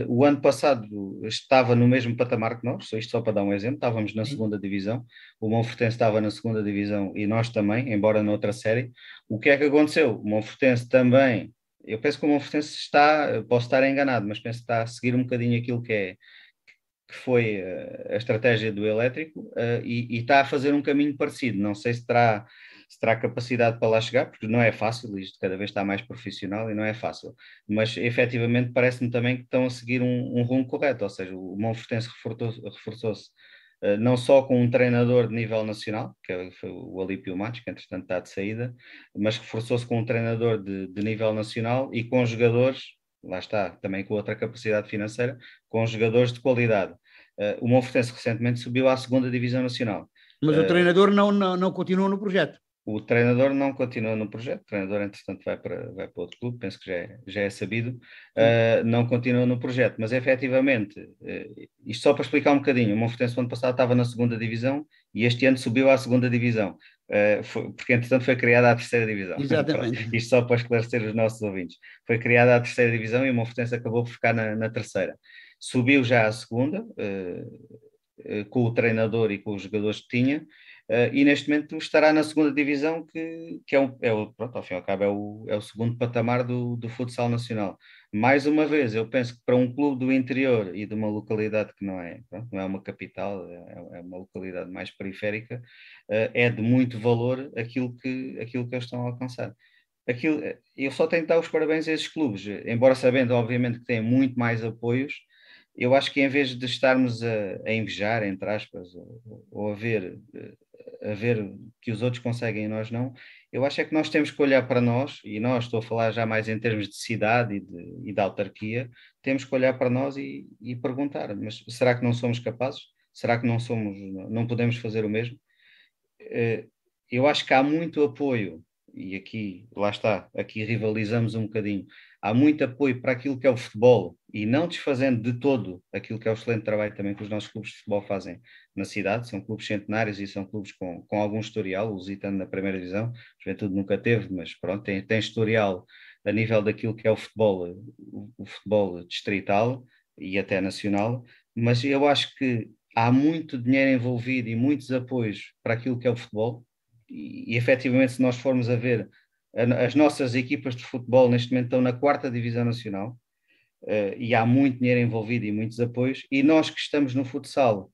o ano passado, estava no mesmo patamar que nós, isto só para dar um exemplo, estávamos na segunda divisão, o Monfortense estava na segunda divisão e nós também, embora noutra série. O que é que aconteceu? O Monfortense também, eu penso que o Monfortense posso estar enganado, mas penso que está a seguir um bocadinho aquilo que foi a estratégia do Elétrico, e está a fazer um caminho parecido. Não sei se terá capacidade para lá chegar, porque não é fácil, isto cada vez está mais profissional e não é fácil, mas efetivamente parece-me também que estão a seguir um rumo correto, ou seja, o Monfortense reforçou-se não só com um treinador de nível nacional, que foi o Alípio Matos, que entretanto está de saída, mas reforçou-se com um treinador de nível nacional e com jogadores, lá está, também com outra capacidade financeira, com jogadores de qualidade. O Monfortense recentemente subiu à segunda divisão nacional. Mas o treinador não continua no projeto. O treinador não continua no projeto, o treinador, entretanto, vai para outro clube, penso que já é sabido, não continua no projeto, mas efetivamente, isto só para explicar um bocadinho, o Monfortense no ano passado estava na segunda divisão e este ano subiu à segunda divisão, porque entretanto foi criada a terceira divisão. Exatamente. Isto só para esclarecer os nossos ouvintes. Foi criada a terceira divisão e o Monfortense acabou por ficar na terceira. Subiu já à segunda, com o treinador e com os jogadores que tinha, e neste momento estará na segunda divisão, que pronto, ao fim e ao cabo é o segundo patamar do futsal nacional. Mais uma vez, eu penso que para um clube do interior e de uma localidade que pronto, não é uma capital, é uma localidade mais periférica, é de muito valor aquilo que eles estão a alcançar. Eu só tenho que dar os parabéns a esses clubes, embora sabendo, obviamente, que têm muito mais apoios. Eu acho que em vez de estarmos a invejar, entre aspas, ou a ver que os outros conseguem e nós não, eu acho é que nós temos que olhar para nós, e nós estou a falar já mais em termos de cidade e de autarquia, temos que olhar para nós e perguntar, mas será que não somos capazes? Será que não podemos fazer o mesmo? Eu acho que há muito apoio, e aqui, lá está, aqui rivalizamos um bocadinho, há muito apoio para aquilo que é o futebol, e não desfazendo de todo aquilo que é o excelente trabalho também que os nossos clubes de futebol fazem na cidade. São clubes centenários e são clubes com algum historial, o Lusitano na primeira divisão, a Juventude nunca teve, mas pronto, tem historial a nível daquilo que é o futebol distrital e até nacional, mas eu acho que há muito dinheiro envolvido e muitos apoios para aquilo que é o futebol, e efetivamente, se nós formos a ver, as nossas equipas de futebol neste momento estão na quarta divisão nacional, e há muito dinheiro envolvido e muitos apoios, e nós que estamos no futsal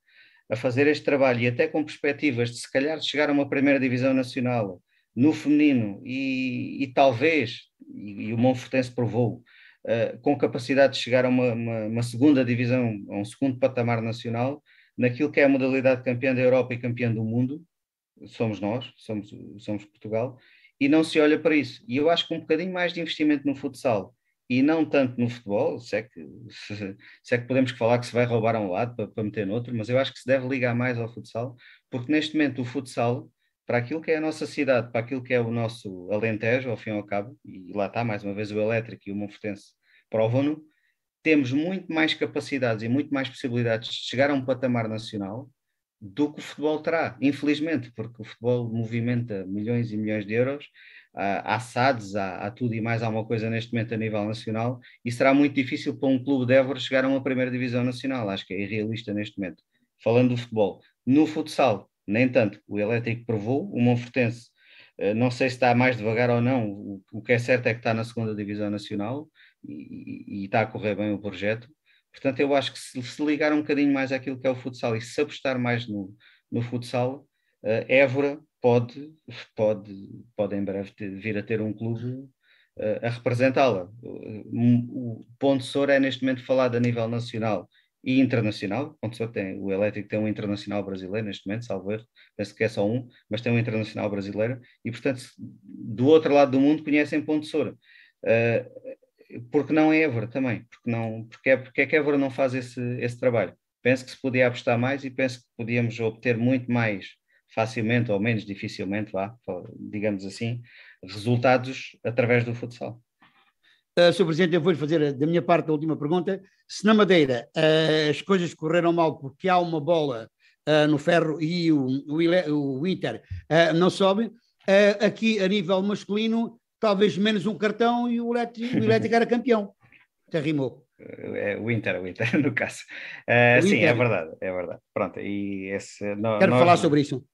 a fazer este trabalho e até com perspectivas de se calhar de chegar a uma primeira divisão nacional no feminino e talvez, e o Monfortense provou, com capacidade de chegar a uma segunda divisão, a um segundo patamar nacional, naquilo que é a modalidade campeã da Europa e campeã do mundo, somos nós, somos Portugal, e não se olha para isso. E eu acho que um bocadinho mais de investimento no futsal e não tanto no futebol, se é que podemos falar que se vai roubar a um lado para meter no outro, mas eu acho que se deve ligar mais ao futsal, porque neste momento o futsal, para aquilo que é a nossa cidade, para aquilo que é o nosso Alentejo, ao fim e ao cabo, e lá está, mais uma vez, o Elétrico e o Monfortense provam-no, temos muito mais capacidades e muito mais possibilidades de chegar a um patamar nacional do que o futebol terá, infelizmente, porque o futebol movimenta milhões e milhões de euros, há SADs, há tudo e mais alguma coisa neste momento a nível nacional, e será muito difícil para um clube de Évora chegar a uma primeira divisão nacional, acho que é irrealista neste momento. Falando do futebol, no futsal, nem tanto, o Elétrico provou, o Monfortense, não sei se está mais devagar ou não, o que é certo é que está na segunda divisão nacional, e está a correr bem o projeto. Portanto, eu acho que se ligar um bocadinho mais àquilo que é o futsal e se apostar mais no futsal, Évora pode em breve vir a ter um clube a representá-la. O Ponte Soura é neste momento falado a nível nacional e internacional. O Elétrico tem um internacional brasileiro neste momento, salvo erro, penso que é só um, mas tem um internacional brasileiro e, portanto, do outro lado do mundo conhecem Ponte Soura. Porque não é Évora também, porque é que Évora não faz esse trabalho? Penso que se podia apostar mais e penso que podíamos obter muito mais facilmente ou menos dificilmente, digamos assim, resultados através do futsal. Sr. Presidente, eu vou-lhe fazer da minha parte a última pergunta. Se na Madeira as coisas correram mal porque há uma bola no ferro e o Inter não sobe, aqui a nível masculino, talvez menos um cartão e o Elétrico era campeão. Até rimou. O Inter, no caso. Sim, Inter. é verdade. Pronto, e Quero falar sobre isso.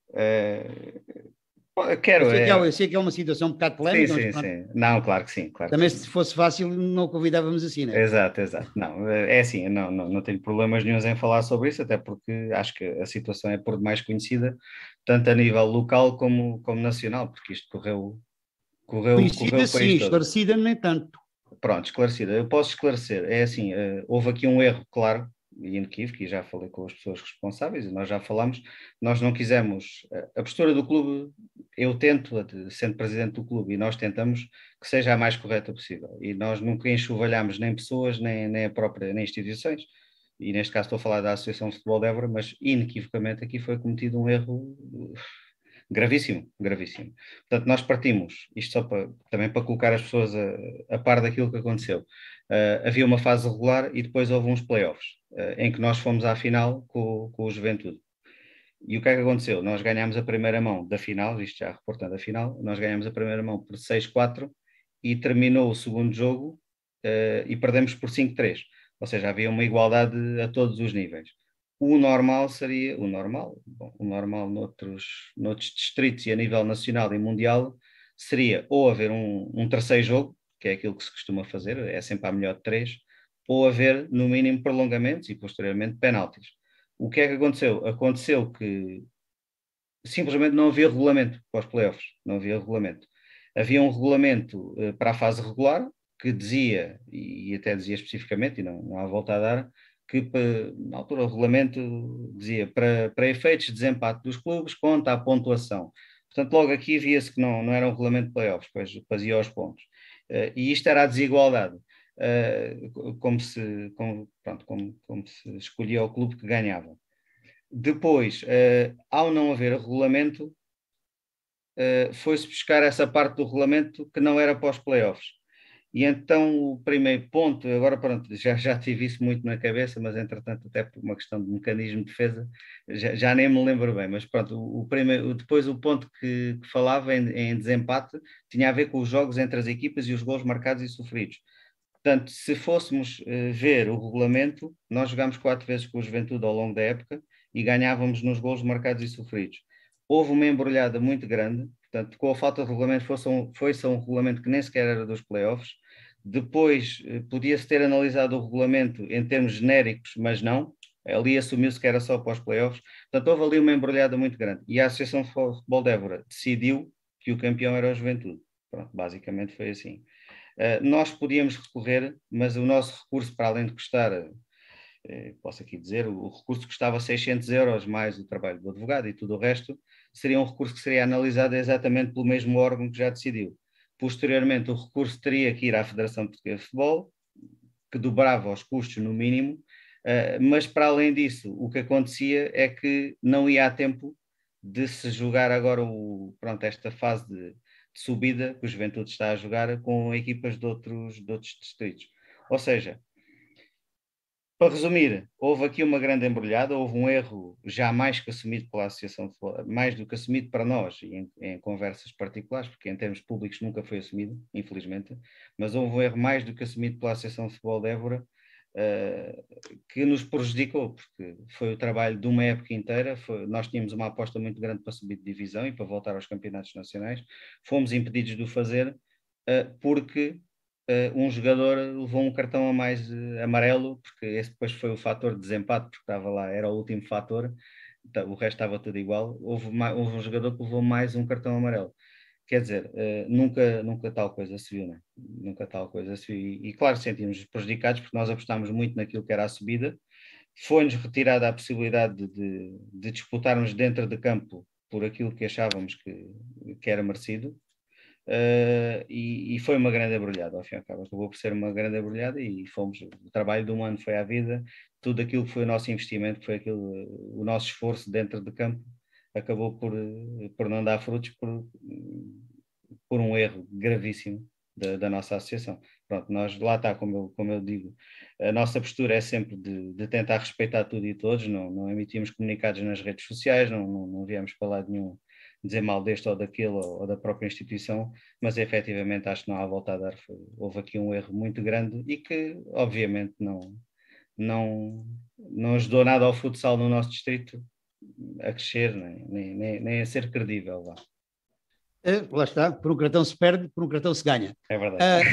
Quero. Eu sei que é uma situação um bocado polémica. Sim. Não, claro que sim. Claro também que sim. Se fosse fácil não convidávamos assim, né? Exato. Não, é assim, não tenho problemas nenhums em falar sobre isso, até porque acho que a situação é por demais conhecida, tanto a nível local como nacional, porque isto correu conhecida, o país sim, todo. esclarecida nem tanto. Pronto, esclarecida. Eu posso esclarecer. É assim, houve aqui um erro, claro, e inequívoco, e já falei com as pessoas responsáveis, e nós já falamos, nós não quisemos, a postura do clube, eu tento, sendo presidente do clube, e nós tentamos que seja a mais correta possível, e nós nunca enxovalhamos nem pessoas, nem instituições, e neste caso estou a falar da Associação de Futebol de Évora, mas inequivocamente aqui foi cometido um erro Gravíssimo, gravíssimo. Portanto, nós partimos, isto só também para colocar as pessoas a par daquilo que aconteceu. Havia uma fase regular e depois houve uns playoffs, em que nós fomos à final com o Juventude. E o que é que aconteceu? Nós ganhámos a primeira mão da final, isto já reportando a final, nós ganhámos a primeira mão por 6-4 e terminou o segundo jogo e perdemos por 5-3. Ou seja, havia uma igualdade a todos os níveis. O normal seria, o normal noutros distritos e a nível nacional e mundial, seria ou haver um terceiro jogo, que é aquilo que se costuma fazer, é sempre a melhor de 3, ou haver, no mínimo, prolongamentos e, posteriormente, penaltis. O que é que aconteceu? Aconteceu que simplesmente não havia regulamento para os playoffs, não havia regulamento. Havia um regulamento para a fase regular, que dizia, e até dizia especificamente, e não há volta a dar, que na altura o regulamento dizia para efeitos de desempate dos clubes, conta a pontuação. Portanto, logo aqui via-se que não era um regulamento de playoffs, pois fazia aos pontos. E isto era a desigualdade. Como se escolhia o clube que ganhava. Depois, ao não haver regulamento, foi-se buscar essa parte do regulamento que não era para os playoffs. E então o primeiro ponto, agora pronto, já tive isso muito na cabeça, mas entretanto até por uma questão de mecanismo de defesa, já nem me lembro bem, mas pronto, depois o ponto que falava em desempate tinha a ver com os jogos entre as equipas e os gols marcados e sofridos. Portanto, se fôssemos ver o regulamento, nós jogámos 4 vezes com o Juventude ao longo da época e ganhávamos nos gols marcados e sofridos. Houve uma embrulhada muito grande, portanto, com a falta de regulamento foi-se a um regulamento que nem sequer era dos playoffs. Depois podia-se ter analisado o regulamento em termos genéricos, mas não. Ali assumiu-se que era só para os playoffs. Portanto, houve ali uma embrulhada muito grande. E a Associação de Futebol de Évora decidiu que o campeão era o Juventude. Pronto, basicamente foi assim. Nós podíamos recorrer, mas o nosso recurso, para além de custar, posso aqui dizer, o recurso custava 600 euros mais o trabalho do advogado e tudo o resto, seria um recurso que seria analisado exatamente pelo mesmo órgão que já decidiu. Posteriormente, o recurso teria que ir à Federação Portuguesa de Futebol, que dobrava os custos no mínimo, mas para além disso, o que acontecia é que não ia a tempo de se jogar agora esta fase de subida que o Juventude está a jogar com equipas de outros distritos. Ou seja, para resumir, houve aqui uma grande embrulhada, houve um erro já mais que assumido pela Associação de Futebol, mais do que assumido para nós, em conversas particulares, porque em termos públicos nunca foi assumido, infelizmente, mas houve um erro mais do que assumido pela Associação de Futebol de Évora, que nos prejudicou, porque foi o trabalho de uma época inteira, nós tínhamos uma aposta muito grande para subir de divisão e para voltar aos campeonatos nacionais, fomos impedidos de o fazer porque um jogador levou um cartão a mais amarelo, porque esse depois foi o fator de desempate, porque estava lá, era o último fator, o resto estava tudo igual, houve um jogador que levou mais um cartão amarelo. Quer dizer, nunca tal coisa se viu, né? Nunca tal coisa se viu. E claro, sentimos prejudicados porque nós apostámos muito naquilo que era a subida. Foi-nos retirada a possibilidade de disputarmos dentro de campo por aquilo que achávamos que era merecido. E foi uma grande embrulhada, ao fim e ao cabo. Acabou por ser uma grande embrulhada e fomos. O trabalho de um ano foi à vida. Tudo aquilo que foi o nosso investimento, o nosso esforço dentro de campo, acabou por não dar frutos por um erro gravíssimo da nossa associação. Pronto, nós lá está, como eu digo, a nossa postura é sempre de tentar respeitar tudo e todos, não emitimos comunicados nas redes sociais, não viemos para lado nenhum dizer mal deste ou daquele ou da própria instituição, mas efetivamente acho que não há volta a dar. Houve aqui um erro muito grande e que obviamente não ajudou nada ao futsal no nosso distrito a crescer, nem a ser credível. Lá está, por um cartão se perde, por um cartão se ganha. É verdade.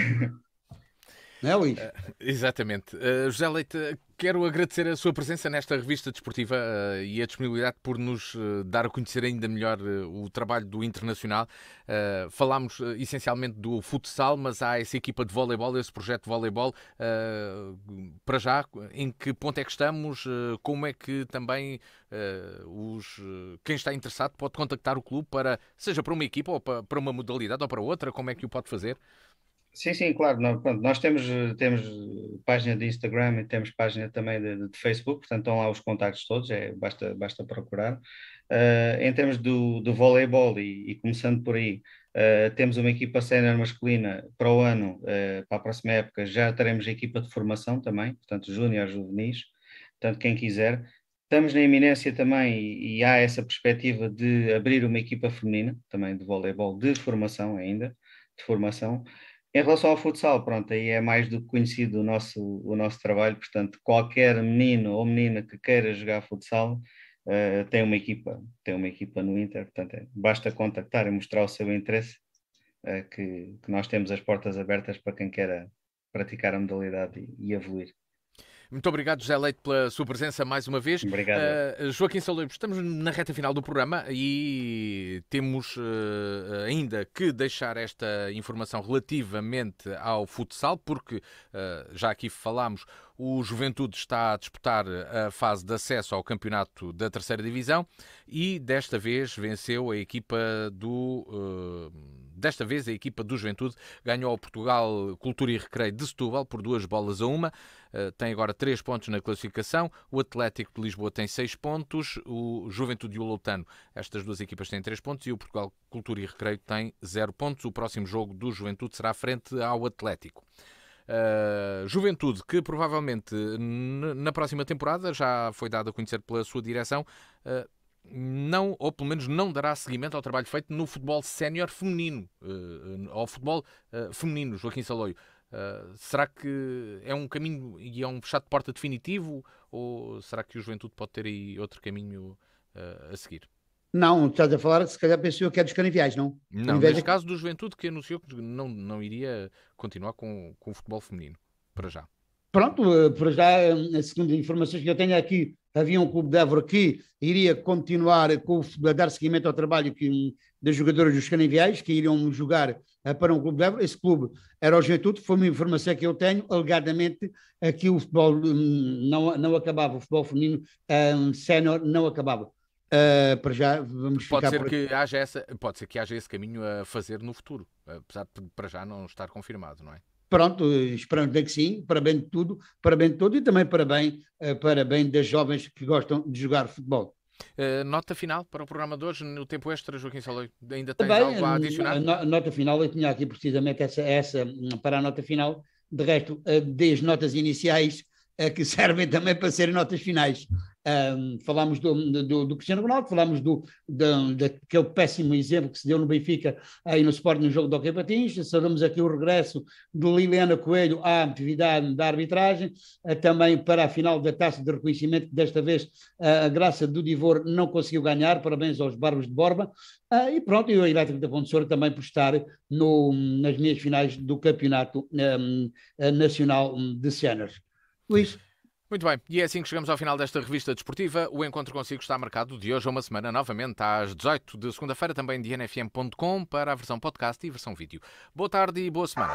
Não é, Luís? Exatamente. José Leite, quero agradecer a sua presença nesta revista desportiva e a disponibilidade por nos dar a conhecer ainda melhor o trabalho do Internacional. Falámos essencialmente do futsal, mas há essa equipa de voleibol, esse projeto de voleibol. Para já, em que ponto é que estamos? Como é que também quem está interessado pode contactar o clube seja para uma equipa ou para uma modalidade ou para outra? Como é que o pode fazer? Sim, claro. Nós temos página de Instagram e temos página também de Facebook, portanto estão lá os contactos todos, basta procurar. Em termos do voleibol, e começando por aí, temos uma equipa sénior masculina para o ano, para a próxima época, já teremos a equipa de formação também, portanto, júnior, juvenis, portanto, quem quiser. Estamos na iminência também, e há essa perspectiva de abrir uma equipa feminina, também de voleibol, de formação ainda, de formação. Em relação ao futsal, pronto, aí é mais do que conhecido o nosso trabalho, portanto, qualquer menino ou menina que queira jogar futsal, tem uma equipa no Inter, portanto, basta contactar e mostrar o seu interesse, que nós temos as portas abertas para quem queira praticar a modalidade e evoluir. Muito obrigado, José Leite, pela sua presença mais uma vez. Obrigado. Joaquim Saloio, estamos na reta final do programa e temos ainda que deixar esta informação relativamente ao futsal, porque já aqui falámos, o Juventude está a disputar a fase de acesso ao campeonato da terceira divisão e desta vez venceu a equipa Desta vez a equipa do Juventude ganhou ao Portugal Cultura e Recreio de Setúbal por 2-1. Tem agora 3 pontos na classificação. O Atlético de Lisboa tem 6 pontos. O Juventude e o Loutano, estas duas equipas têm 3 pontos. E o Portugal Cultura e Recreio tem 0 pontos. O próximo jogo do Juventude será frente ao Atlético. Juventude, que provavelmente na próxima temporada, já foi dado a conhecer pela sua direção, não, ou pelo menos não dará seguimento ao trabalho feito no futebol sénior feminino, ao futebol feminino, Joaquim Saloio. Será que é um caminho e é um fechado de porta definitivo, ou será que o Juventude pode ter aí outro caminho a seguir? Não, estás a falar, se calhar pensou que é dos Canaviais, não? Não, neste caso do Juventude, que anunciou que não iria continuar com o futebol feminino, para já. Pronto, para já, segundo as informações que eu tenho aqui, havia um clube de Évora que iria continuar a dar seguimento ao trabalho das jogadoras dos Canaviais, que iriam jogar para um clube de Évora. Esse clube era o Juventude, foi uma informação que eu tenho, alegadamente, que o futebol não acabava, o futebol feminino sénior não acabava. Para já vamos pode ficar pode ser que haja esse caminho a fazer no futuro, apesar de para já não estar confirmado, não é? Pronto, esperamos que sim, para bem de tudo e também para bem das jovens que gostam de jogar futebol. Nota final para o programa de hoje, no tempo extra, Joaquim Saloio, ainda tens algo a adicionar? Nota final, eu tinha aqui precisamente essa para a nota final, de resto, desde notas iniciais que servem também para serem notas finais. Falámos do Cristiano Ronaldo, falámos daquele péssimo exemplo que se deu no Benfica aí no Sport, no jogo do Hockey Patins, sabemos aqui o regresso de Liliana Coelho à atividade da arbitragem, também para a final da taça de reconhecimento, que desta vez a Graça do Divor não conseguiu ganhar, parabéns aos Barbos de Borba, e pronto, e o Elétrico da Ponte Soura também por estar nas meias finais do Campeonato Nacional de Séniores. Luís. Muito bem, e é assim que chegamos ao final desta revista desportiva. O encontro consigo está marcado de hoje a uma semana, novamente às 18 de segunda-feira, também de nfm.com, para a versão podcast e versão vídeo. Boa tarde e boa semana.